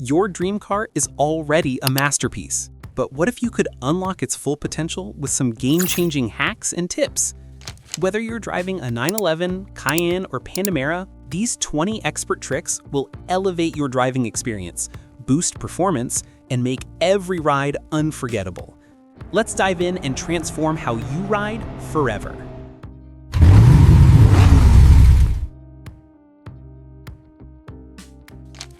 Your dream car is already a masterpiece. But what if you could unlock its full potential with some game-changing hacks and tips? Whether you're driving a 911, Cayenne, or Panamera, these 20 expert tricks will elevate your driving experience, boost performance, and make every ride unforgettable. Let's dive in and transform how you ride forever.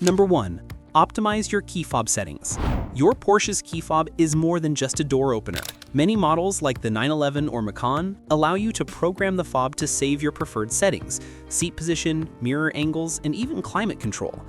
Number 1. Optimize your key fob settings. Your Porsche's key fob is more than just a door opener. Many models like the 911 or Macan allow you to program the fob to save your preferred settings, seat position, mirror angles, and even climate control.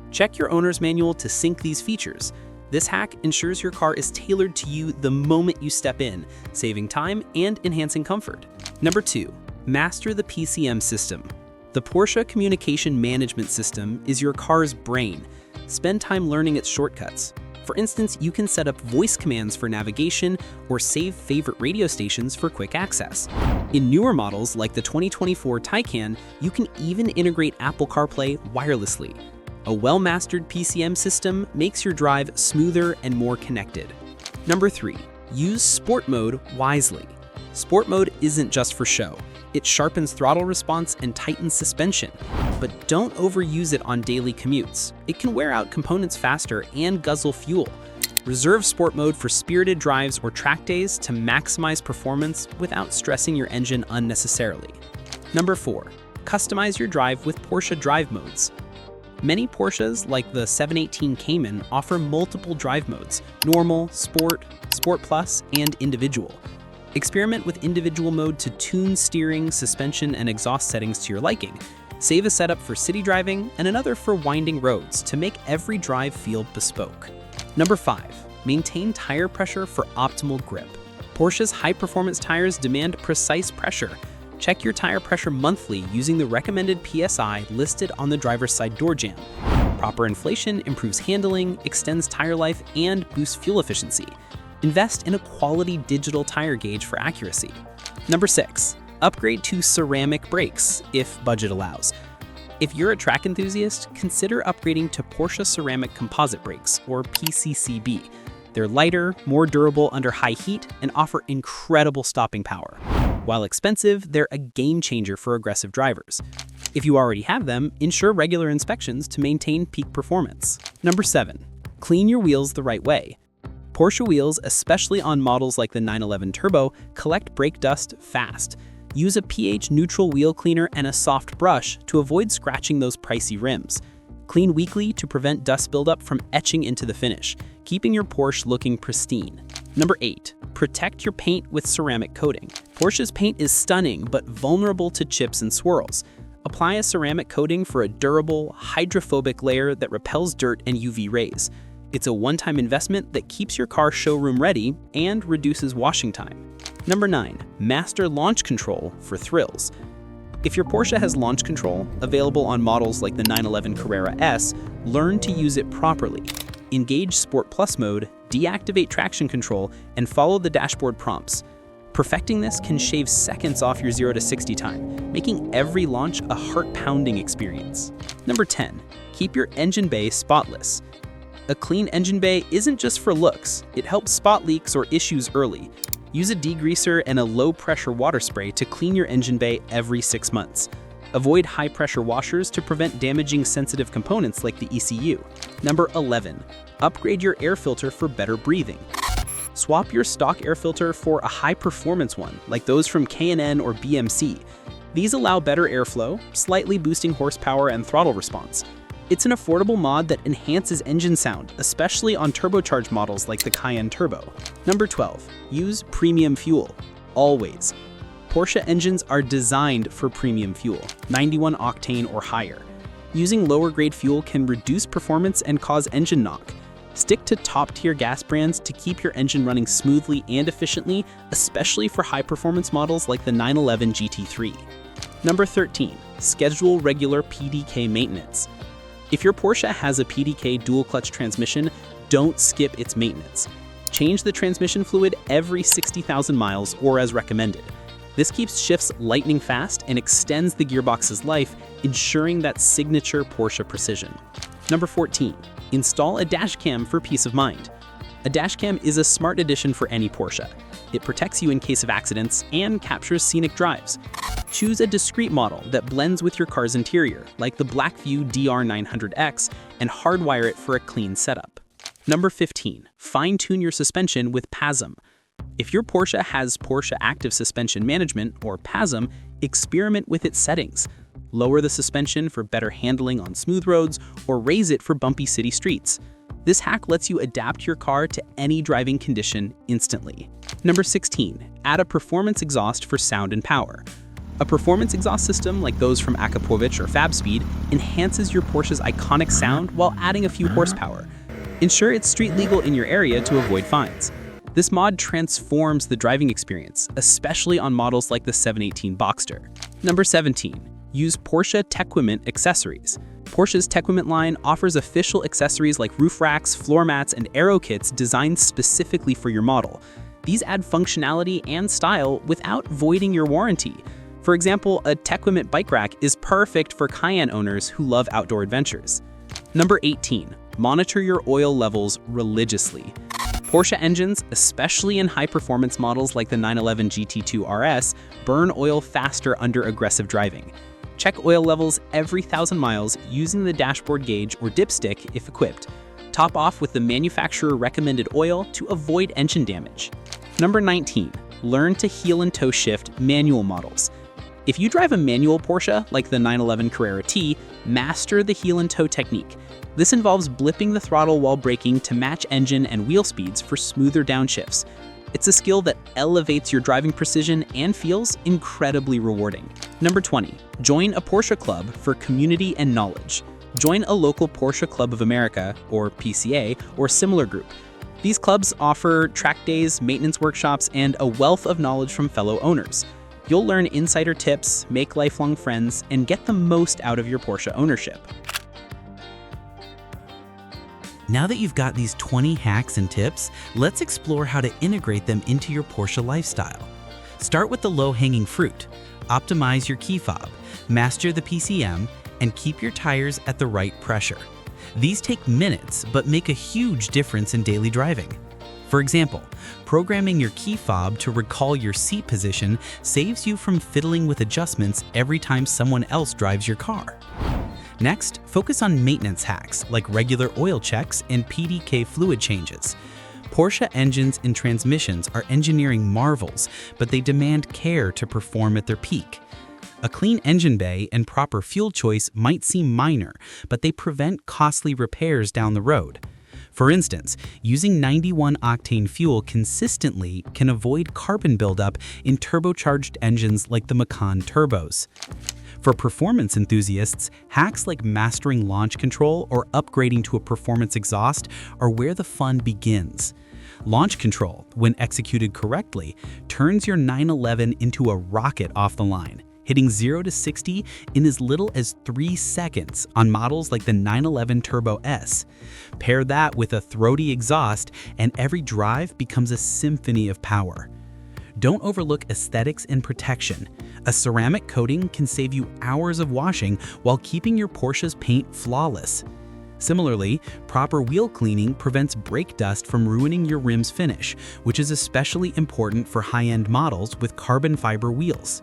Check your owner's manual to sync these features. This hack ensures your car is tailored to you the moment you step in, saving time and enhancing comfort. Number 2. Master the PCM system. The Porsche Communication Management System is your car's brain. Spend time learning its shortcuts. For instance, you can set up voice commands for navigation or save favorite radio stations for quick access. In newer models like the 2024 Taycan, you can even integrate Apple CarPlay wirelessly. A well-mastered PCM system makes your drive smoother and more connected. Number 3. Use Sport Mode wisely. Sport Mode isn't just for show. It sharpens throttle response and tightens suspension. But don't overuse it on daily commutes. It can wear out components faster and guzzle fuel. Reserve Sport Mode for spirited drives or track days to maximize performance without stressing your engine unnecessarily. Number 4. Customize your drive with Porsche Drive Modes. Many Porsches, like the 718 Cayman, offer multiple drive modes: Normal, Sport, Sport Plus, and Individual. Experiment with Individual mode to tune steering, suspension, and exhaust settings to your liking. Save a setup for city driving and another for winding roads to make every drive feel bespoke. Number 5. Maintain tire pressure for optimal grip. Porsche's high-performance tires demand precise pressure. Check your tire pressure monthly using the recommended PSI listed on the driver's side door jamb. Proper inflation improves handling, extends tire life, and boosts fuel efficiency. Invest in a quality digital tire gauge for accuracy. Number 6. Upgrade to ceramic brakes, if budget allows. If you're a track enthusiast, consider upgrading to Porsche Ceramic Composite Brakes, or PCCB. They're lighter, more durable under high heat, and offer incredible stopping power. While expensive, they're a game changer for aggressive drivers. If you already have them, ensure regular inspections to maintain peak performance. Number 7. Clean your wheels the right way. Porsche wheels, especially on models like the 911 Turbo, collect brake dust fast. Use a pH-neutral wheel cleaner and a soft brush to avoid scratching those pricey rims. Clean weekly to prevent dust buildup from etching into the finish, keeping your Porsche looking pristine. Number 8. Protect your paint with ceramic coating. Porsche's paint is stunning but vulnerable to chips and swirls. Apply a ceramic coating for a durable, hydrophobic layer that repels dirt and UV rays. It's a one-time investment that keeps your car showroom ready and reduces washing time. Number 9. Master launch control for thrills. If your Porsche has launch control, available on models like the 911 Carrera S, learn to use it properly. Engage Sport Plus mode, deactivate traction control, and follow the dashboard prompts. Perfecting this can shave seconds off your 0 to 60 time, making every launch a heart-pounding experience. Number 10. Keep your engine bay spotless. A clean engine bay isn't just for looks, it helps spot leaks or issues early. Use a degreaser and a low-pressure water spray to clean your engine bay every 6 months. Avoid high-pressure washers to prevent damaging sensitive components like the ECU. Number 11. Upgrade your air filter for better breathing. Swap your stock air filter for a high-performance one, like those from K&N or BMC. These allow better airflow, slightly boosting horsepower and throttle response. It's an affordable mod that enhances engine sound, especially on turbocharged models like the Cayenne Turbo. Number 12. Use premium fuel. Always. Porsche engines are designed for premium fuel, 91 octane or higher. Using lower grade fuel can reduce performance and cause engine knock. Stick to top-tier gas brands to keep your engine running smoothly and efficiently, especially for high-performance models like the 911 GT3. Number 13. Schedule regular PDK maintenance. If your Porsche has a PDK dual-clutch transmission, don't skip its maintenance. Change the transmission fluid every 60,000 miles or as recommended. This keeps shifts lightning fast and extends the gearbox's life, ensuring that signature Porsche precision. Number 14. Install a dash cam for peace of mind. A dash cam is a smart addition for any Porsche. It protects you in case of accidents and captures scenic drives. Choose a discrete model that blends with your car's interior, like the Blackview DR900X, and hardwire it for a clean setup. Number 15. Fine-tune your suspension with PASM. If your Porsche has Porsche Active Suspension Management, or PASM, experiment with its settings. Lower the suspension for better handling on smooth roads, or raise it for bumpy city streets. This hack lets you adapt your car to any driving condition instantly. Number 16. Add a performance exhaust for sound and power. A performance exhaust system like those from Akapovich or FabSpeed enhances your Porsche's iconic sound while adding a few horsepower. Ensure it's street legal in your area to avoid fines. This mod transforms the driving experience, especially on models like the 718 Boxster. Number 17. Use Porsche Tequipment accessories. Porsche's Tequipment line offers official accessories like roof racks, floor mats, and aero kits designed specifically for your model. These add functionality and style without voiding your warranty. For example, a Tequipment bike rack is perfect for Cayenne owners who love outdoor adventures. Number 18. Monitor your oil levels religiously. Porsche engines, especially in high-performance models like the 911 GT2 RS, burn oil faster under aggressive driving. Check oil levels every 1,000 miles using the dashboard gauge or dipstick if equipped. Top off with the manufacturer-recommended oil to avoid engine damage. Number 19. Learn to heel and toe shift manual models. If you drive a manual Porsche like the 911 Carrera T, master the heel and toe technique. This involves blipping the throttle while braking to match engine and wheel speeds for smoother downshifts. It's a skill that elevates your driving precision and feels incredibly rewarding. Number 20. Join a Porsche club for community and knowledge. Join a local Porsche Club of America, or PCA, or similar group. These clubs offer track days, maintenance workshops, and a wealth of knowledge from fellow owners. You'll learn insider tips, make lifelong friends, and get the most out of your Porsche ownership. Now that you've got these 20 hacks and tips, let's explore how to integrate them into your Porsche lifestyle. Start with the low-hanging fruit. Optimize your key fob, master the PCM, and keep your tires at the right pressure. These take minutes, but make a huge difference in daily driving. For example, programming your key fob to recall your seat position saves you from fiddling with adjustments every time someone else drives your car. Next, focus on maintenance hacks like regular oil checks and PDK fluid changes. Porsche engines and transmissions are engineering marvels, but they demand care to perform at their peak. A clean engine bay and proper fuel choice might seem minor, but they prevent costly repairs down the road. For instance, using 91-octane fuel consistently can avoid carbon buildup in turbocharged engines like the Macan turbos. For performance enthusiasts, hacks like mastering launch control or upgrading to a performance exhaust are where the fun begins. Launch control, when executed correctly, turns your 911 into a rocket off the line, hitting 0 to 60 in as little as 3 seconds on models like the 911 Turbo S. Pair that with a throaty exhaust, and every drive becomes a symphony of power. Don't overlook aesthetics and protection. A ceramic coating can save you hours of washing while keeping your Porsche's paint flawless. Similarly, proper wheel cleaning prevents brake dust from ruining your rim's finish, which is especially important for high-end models with carbon fiber wheels.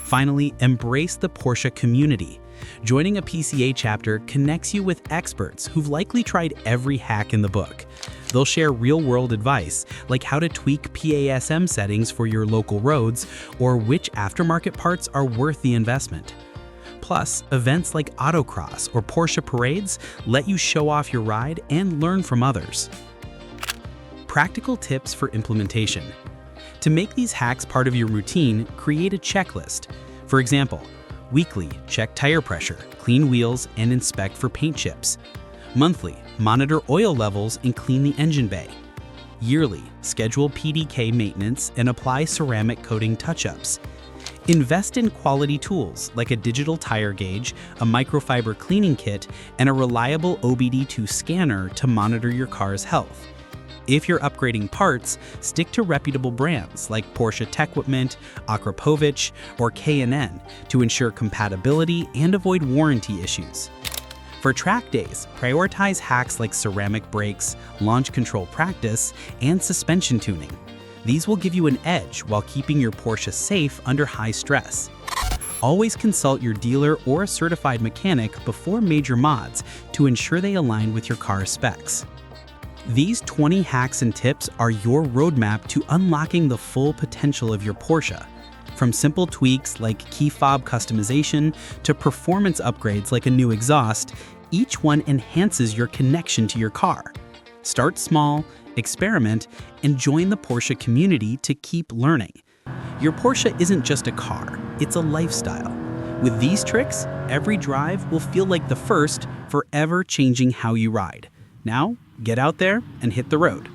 Finally, embrace the Porsche community. Joining a PCA chapter connects you with experts who've likely tried every hack in the book. They'll share real-world advice, like how to tweak PASM settings for your local roads or which aftermarket parts are worth the investment. Plus, events like autocross or Porsche parades let you show off your ride and learn from others. Practical tips for implementation. To make these hacks part of your routine, create a checklist. For example, weekly, check tire pressure, clean wheels, and inspect for paint chips. Monthly, monitor oil levels and clean the engine bay. Yearly, schedule PDK maintenance and apply ceramic coating touch-ups. Invest in quality tools like a digital tire gauge, a microfiber cleaning kit, and a reliable OBD2 scanner to monitor your car's health. If you're upgrading parts, stick to reputable brands like Porsche Tequipment, Akrapovic, or K&N to ensure compatibility and avoid warranty issues. For track days, prioritize hacks like ceramic brakes, launch control practice, and suspension tuning. These will give you an edge while keeping your Porsche safe under high stress. Always consult your dealer or a certified mechanic before major mods to ensure they align with your car's specs. These 20 hacks and tips are your roadmap to unlocking the full potential of your Porsche. From simple tweaks like key fob customization to performance upgrades like a new exhaust, each one enhances your connection to your car. Start small, experiment, and join the Porsche community to keep learning. Your Porsche isn't just a car, it's a lifestyle. With these tricks, every drive will feel like the first, forever changing how you ride. Now, get out there and hit the road.